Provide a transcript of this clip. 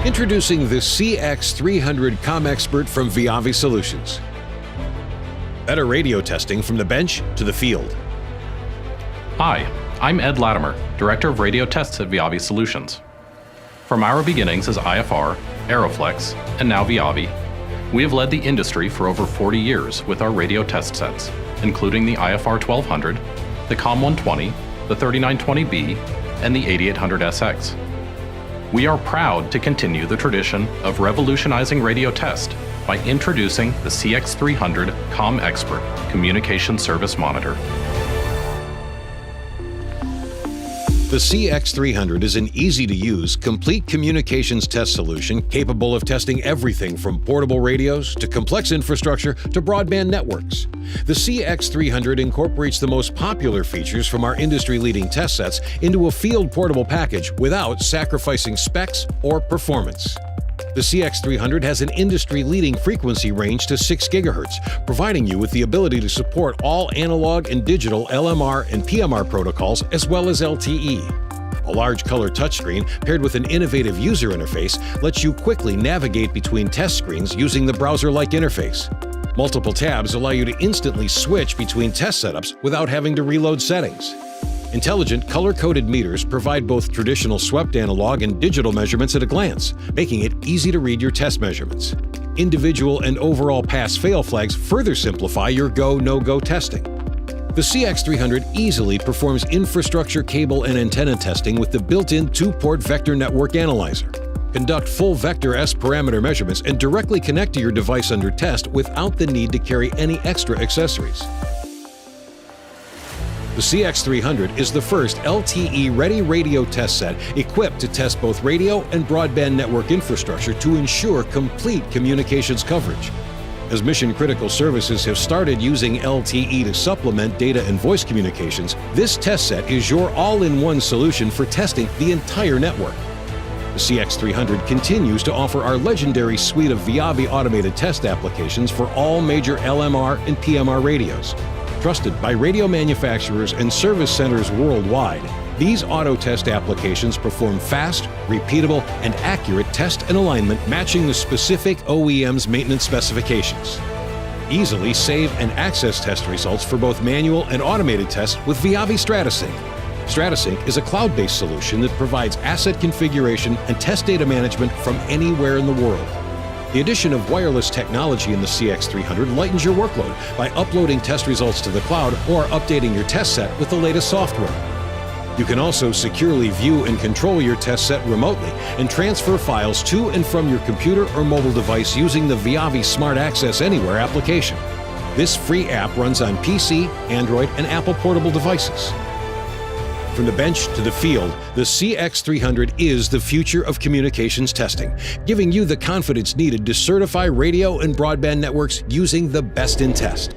Introducing the CX300 ComXpert from VIAVI Solutions. Better radio testing from the bench to the field. Hi, I'm Ed Latimer, Director of Radio Tests at VIAVI Solutions. From our beginnings as IFR, Aeroflex, and now VIAVI, we have led the industry for over 40 years with our radio test sets, including the IFR 1200, the COM120, the 3920B, and the 8800SX. We are proud to continue the tradition of revolutionizing radio test by introducing the CX300 ComXpert Communication Service Monitor. The CX300 is an easy-to-use, complete communications test solution capable of testing everything from portable radios to complex infrastructure to broadband networks. The CX300 incorporates the most popular features from our industry-leading test sets into a field portable package without sacrificing specs or performance. The CX300 has an industry-leading frequency range to 6 GHz, providing you with the ability to support all analog and digital LMR and PMR protocols as well as LTE. A large color touchscreen paired with an innovative user interface lets you quickly navigate between test screens using the browser-like interface. Multiple tabs allow you to instantly switch between test setups without having to reload settings. Intelligent color-coded meters provide both traditional swept analog and digital measurements at a glance, making it easy to read your test measurements. Individual and overall pass-fail flags further simplify your go, no-go testing. The CX300 easily performs infrastructure, cable, and antenna testing with the built-in 2-port vector network analyzer. Conduct full vector S parameter measurements and directly connect to your device under test without the need to carry any extra accessories. The CX300 is the first LTE-ready radio test set equipped to test both radio and broadband network infrastructure to ensure complete communications coverage. As mission-critical services have started using LTE to supplement data and voice communications, this test set is your all-in-one solution for testing the entire network. The CX300 continues to offer our legendary suite of VIAVI automated test applications for all major LMR and PMR radios. Trusted by radio manufacturers and service centers worldwide, these auto test applications perform fast, repeatable, and accurate test and alignment matching the specific OEM's maintenance specifications. Easily save and access test results for both manual and automated tests with VIAVI STRATASYNC. STRATASYNC is a cloud-based solution that provides asset configuration and test data management from anywhere in the world. The addition of wireless technology in the CX300 lightens your workload by uploading test results to the cloud or updating your test set with the latest software. You can also securely view and control your test set remotely and transfer files to and from your computer or mobile device using the VIAVI Smart Access Anywhere application. This free app runs on PC, Android, and Apple portable devices. From the bench to the field, the CX300 is the future of communications testing, giving you the confidence needed to certify radio and broadband networks using the best in test.